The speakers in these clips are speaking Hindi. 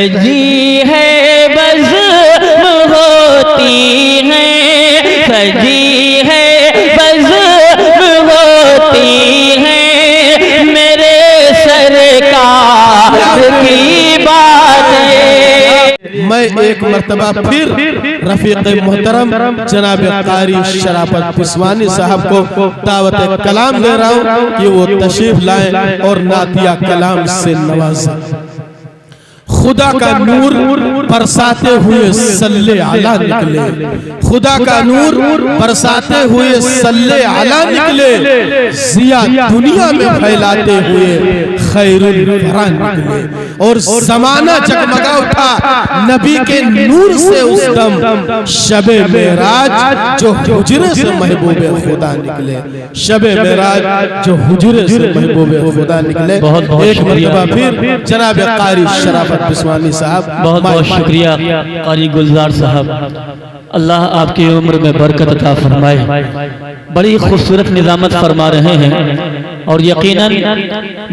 सजी है बज़्म होती है, सजी है बज़्म होती है, मेरे सरकार की बात है। मैं एक मर्तबा फिर रफीक मोहतरम जनाब कारी शराफत पिसवानी साहब को दावत कलाम दे रहा हूँ कि वो तशरीफ लाएं और नातिया कलाम से नवाजें। खुदा का नूर बरसाते हुए सल्ले आला निकले, खुदा का नूर बरसाते हुए सल्ले आला निकले, जिया दुनिया में फैलाते हुए खैरुल वरा निकले। और जमाना जगमगा उठा नबी के नूर से उस दम, शबे मेराज जो हुजरे से महबूबे खुदा निकले, शबे मेराज जो हुजरे से महबूबे खुदा निकले। एक मरतबा फिर जनाब कारी शराफत पिसवानी साहब, बहुत बहुत शुक्रिया कारी गुलजार साहब, अल्लाह आपकी उम्र में बरकत अता फरमाए। बड़ी खूबसूरत निज़ामत फरमा रहे हैं और यकीनन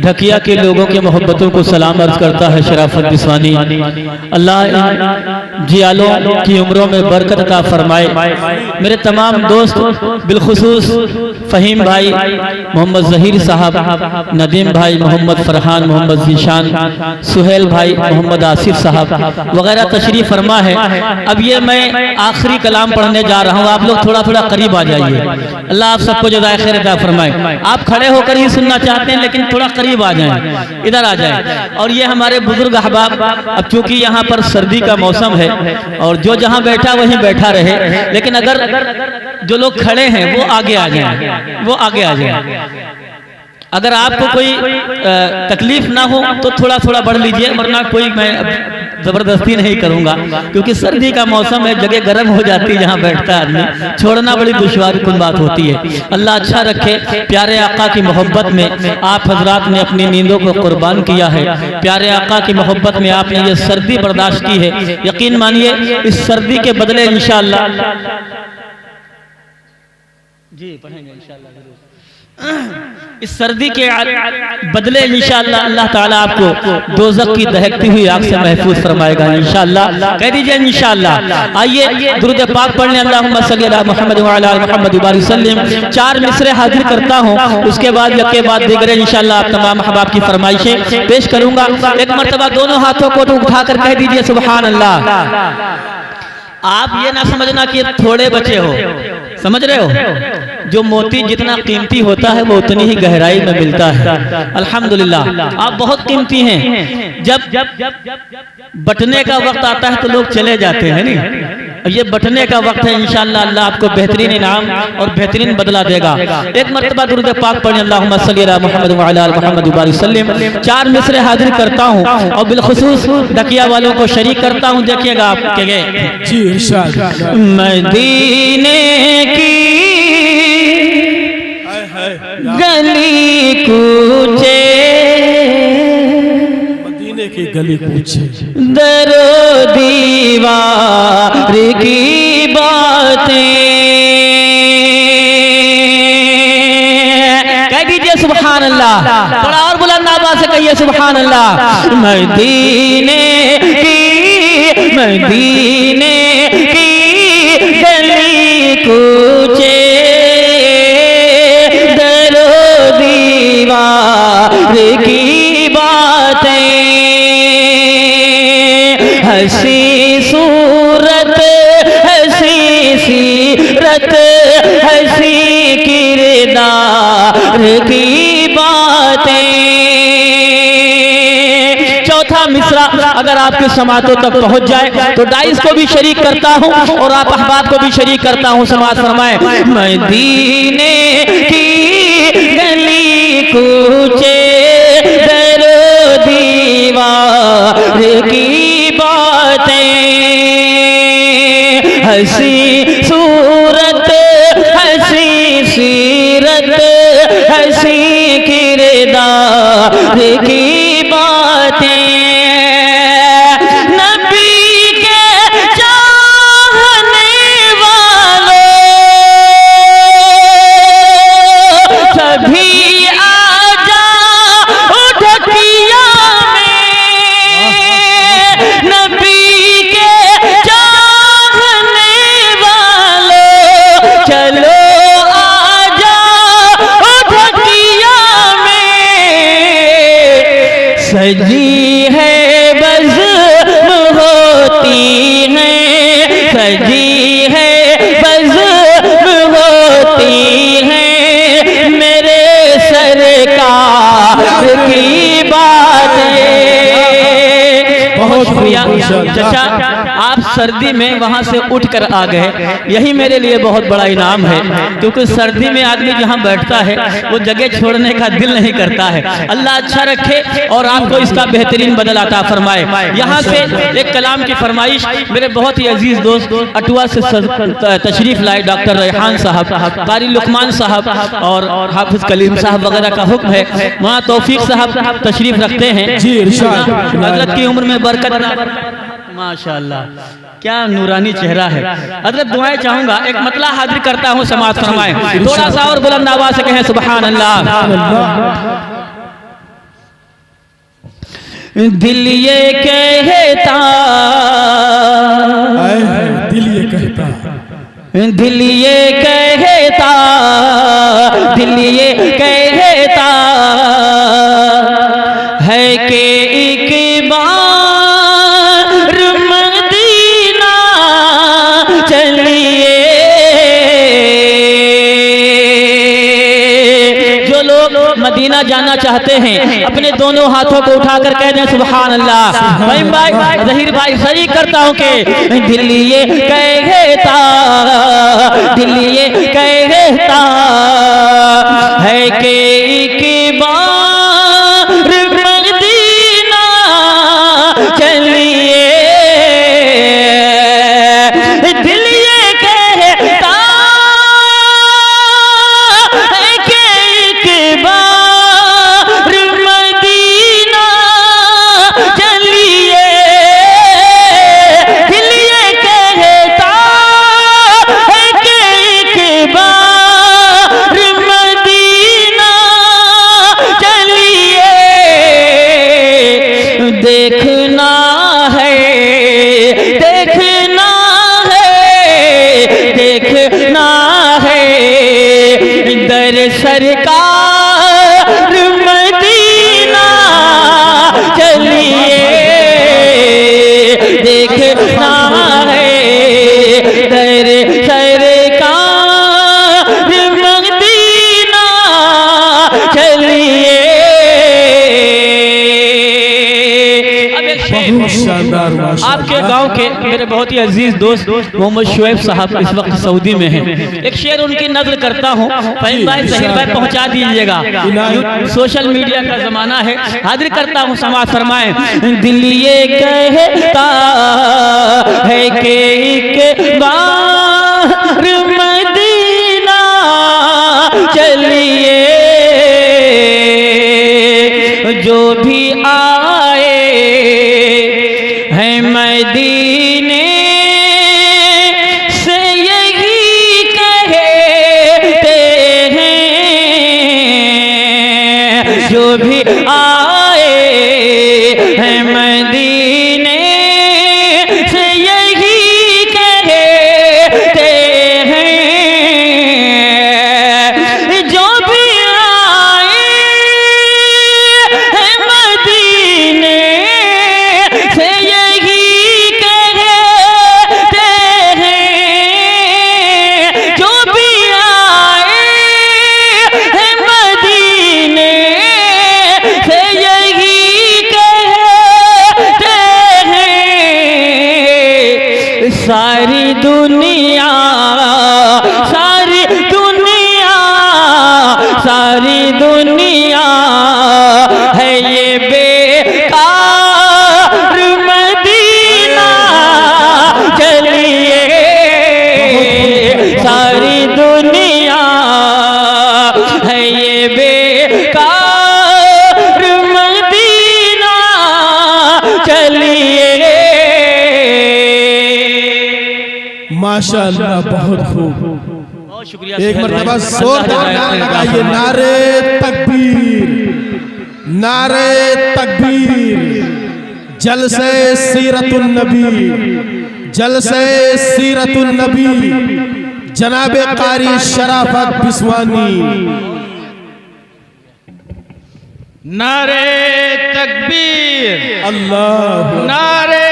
ढकिया के लोगों की मोहब्बतों को सलाम अर्ज करता है शराफत पिसवानी। अल्लाह जियालों की उम्रों में बरकत अता फरमाए। मेरे तमाम दोस्त बिलखुसूस फ़हीम भाई, मोहम्मद ज़हीर साहब, नदीम भाई, मोहम्मद फरहान, मोहम्मद ज़ीशान, सुहेल भाई, मोहम्मद आसिफ साहब वगैरह तशरीफ़ फरमा है। अब ये मैं आखिरी कलाम पढ़ने जा रहा हूँ, आप लोग थोड़ा थोड़ा करीब आ जाइए। अल्लाह आप सबको जज़ाए खैर अता फरमाए। आप खड़े होकर ही सुनना चाहते हैं लेकिन थोड़ा करीब आ जाएं, इधर आ जाएं। और ये हमारे बुजुर्ग अहबाब, अब चूंकि यहाँ पर सर्दी का मौसम है और जो जहाँ बैठा वहीं बैठा रहे, लेकिन अगर जो लोग खड़े हैं वो आगे आ जाएं, वो आगे आ जाएं। अगर आपको कोई तकलीफ ना हो तो थोड़ा थोड़ा बढ़ लीजिए, वरना कोई मैं जबरदस्ती नहीं करूंगा, क्योंकि सर्दी का मौसम है, जगह गर्म हो जाती है जहाँ बैठता है आदमी, छोड़ना बड़ी दुश्वार कुन बात होती है। अल्लाह अच्छा रखे। प्यारे आका की मोहब्बत में आप हजरात ने अपनी नींदों को कुर्बान किया है। प्यारे आका की मोहब्बत में आपने ये सर्दी बर्दाश्त की है। यकीन मानिए इस सर्दी के बदले इंशाअल्लाह जी पढ़ेंगे इंशाअल्लाह जरूर। इस सर्दी के बदले इंशाअल्लाह अल्लाह ताला आपको दोज़ख की दहकती हुई आग से महफूज फरमाएगा इंशाअल्लाह। कह दीजिए इंशाअल्लाह। आइए दुरूद पाक पढ़ने, अल्लाहुम्मा सल्ली अला मुहम्मद व अला मुहम्मद व सल्लिम। 4 मिसरे हाजिर करता हूँ, उसके बाद यके बाद दीगरे इंशाअल्लाह आप तमाम अहबाब की फरमाइशें पेश करूंगा। एक मरतबा दोनों हाथों को उठाकर कह दीजिए सुभान अल्लाह। आप ये ना समझना कि थोड़े बचे हो, समझ रहे हो, जो मोती जितना कीमती होता है वो उतनी ही गहराई में मिलता है। अल्हम्दुलिल्लाह आप बहुत कीमती हैं। जब बटने का वक्त आता है तो लोग चले जाते हैं, नहीं, ये बटने का वक्त है। इंशाअल्लाह अल्लाह आपको बेहतरीन इनाम और बेहतरीन बदला देगा। एक मरतबा दुरूद पाक पढ़ें, अल्लाहुम्मा सल्ली अला मुहम्मद व अला मुहम्मद व सल्लिम। 4 मिसरे हाजिर करता हूँ और बिलखुसूस ढकिया वालों को शरीक करता हूँ। देखिएगा आपके गए जी इंशाअल्लाह। मदीने की गली कूचे, मदीने की गली कूचे, दरो दीवार की बातें, कह दीजिए सुभान अल्लाह। थोड़ा और बुलंद आवाज से कहिए सुभान अल्लाह। मदीने की गली कूचे, दरो दीवार की बातें, हंसी सूरत हंसी सीरत हंसी किरदार की बातें। चौथा मिसरा अगर आपके समातों तक पहुंच जाए तो डाइस को भी शरीक करता हूं और आप अहबाब को भी शरीक करता हूं। समात फरमाए, मदीने की गली कूचे, दरो दीवार की बातें, हंसी सूरत हंसी सीरत हंसी किरदार की बातें, माशाअल्लाह। चाचा आप सर्दी में वहाँ से उठकर आ गए, यही मेरे लिए बहुत बड़ा इनाम है, क्योंकि सर्दी में आदमी जहाँ बैठता है वो जगह छोड़ने का दिल नहीं करता है। अल्लाह अच्छा रखे और आपको इसका बेहतरीन बदल अता फरमाए। यहाँ से एक कलाम की फरमाइश मेरे बहुत ही अजीज दोस्त अटवा से तशरीफ लाए डॉक्टर रेहान साहब, कारी लुकमान साहब और हाफिज कलीम साहब वगैरह का हुक्म है। वहाँ तौफीक साहब तशरीफ रखते हैं जी इरशाद। हजरत की उम्र में बरकत, माशाअल्लाह क्या नूरानी चेहरा है। हजरत दुआएं चाहूंगा, एक मतला हाजिर करता हूँ, समाअत फरमाएं। थोड़ा सा और बुलंद आवाज से कहें सुभान अल्लाह। दिल ये कहता, दिल ये कहता, दिल ये कहता, दिल ये कहता है कि एक बार मदीना चलिए। जो लोग मदीना जाना चाहते हैं अपने दोनों हाथों को उठाकर कह दें सुभान अल्लाह। भाई भाई जहीर भाई सही करता हूँ कि दिल ये कहता, दिल ये कहता है कि एक बार मदीना चलिए। दिल ये कहता है कि एक बार मदीना चलिए। दिल ये कहता है कि एक बार मदीना चलिए। देखना है, देखना है, देखना है दर सरकार मदीना चलिए। देखना है दर सरकार मदीना चलिए। अब एक शेर बहुत शानदार माशाअल्लाह। आपके गांव के मेरे बहुत ही अजीज दोस्त मोहम्मद शुएब साहब इस वक्त सऊदी में हैं। एक शेर उनकी नज़र करता हूँ, फहीम भाई सहीर भाई पहुँचा दीजिएगा, सोशल मीडिया का जमाना है। हाजिर करता हूँ, समाअत फरमाएं। दिल ये कहता है कि एक बार मदीना चलिए। जो भी आए हैं मदीने से यही कहते हैं। जो भी आए हैं मदीने से यही कहते हैं। जो भी आए हैं मदीने से यही कहते हैं। जो भी आए हैं मदीने से यही कहते हैं। सारी दुनिया, सारी दुनिया, सारी दुनिया है ये बेकार मदीना चलिए। सारी दुनिया है ये बेकार मदीना चलिए। माशाअल्लाह बहुत खूब। बहुत शुक्रिया। एक मरतबा जोरदार नारा लगाइए, नारे तकबीर, नारे तकबीर। जलसे सीरतुन नबी, जलसे सीरतुन नबी, जनाबे कारी शराफत बिस्वानी। नारे तकबीर, अल्लाह नारे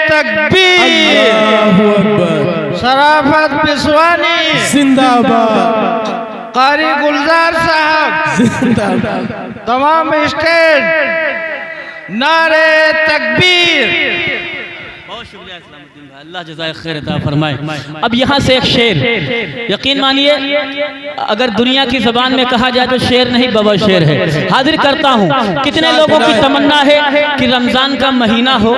तकबीर, अल्लाहु अकबर, शराफत बिस्वानी जिंदाबाद, कारी गुलजार साहब, जिंदाबाद। तमाम स्टेट नारे तकबीर, शुक्रिया इस्लामुद्दीन भाई, अल्लाह जज़ाए खैर अता फरमाए। अब यहाँ से एक शेर, यकीन मानिए अगर दुनिया की ज़बान में कहा जाए तो शेर नहीं बाबा शेर है। हाजिर करता हूँ, कितने लोगों की तमन्ना है कि रमज़ान का महीना हो,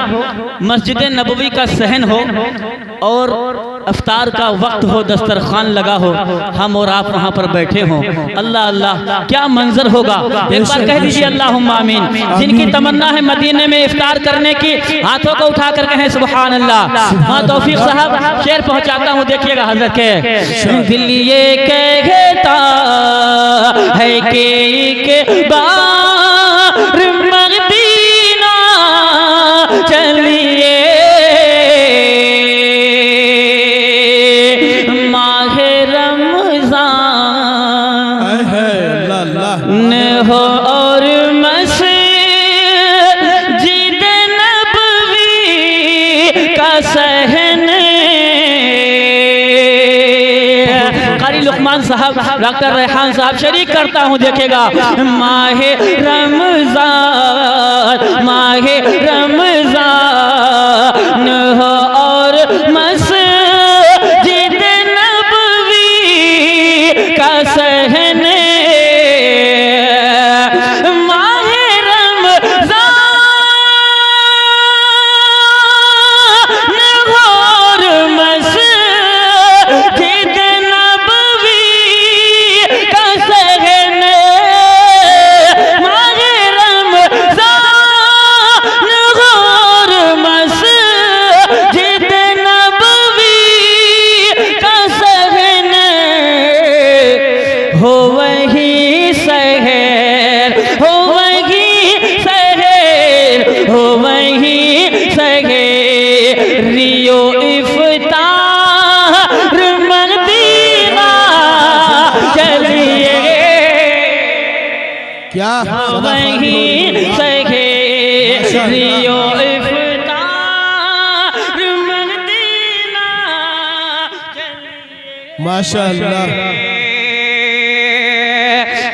मस्जिद नबवी का सहन हो और अफ्तार का वक्त हो, दस्तरखान लगा हो, हम और आप वहाँ पर बैठे हों। अल्लाह अल्लाह क्या मंजर होगा, एक बार कह दीजिए अल्लाहुम्मा आमीन। जिनकी तमन्ना है मदीने में इफ्तार करने की, हाथों को उठा कर कहें सुभान अल्लाह। हाँ तौफीक साहब शेर पहुँचाता हूँ, देखिएगा हज़रत के। दिल ये कहता है कि एक बार मदीना चलिए, हो और मस्जिद नबवी का सहन। कारी लुकमान साहब, डॉक्टर रेहान साहब शरीक करता हूँ, देखेगा। माहे रमज़ान, माहे रमज़ान हो और मस्जिद नबवी का सहन। हो वही शहर, हो वही शहर, हो वही शहर, रियो इफ्तार मदीना चलिए। क्या वही शहर, रियो इफ्तार मदीना चलिए। माशाअल्लाह,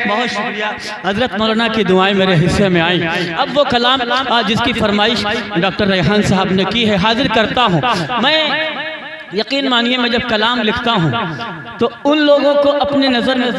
बहुत शुक्रिया। हजरत मौलाना की दुआएं मेरे हिस्से में आई। अब वो कलाम जिसकी फरमाइश डॉक्टर रेहान साहब ने की है, हाजिर करता हूँ मैं। यकीन मानिए मैं जब कलाम लिखता हूँ तो उन लोगों को अपने नज़र में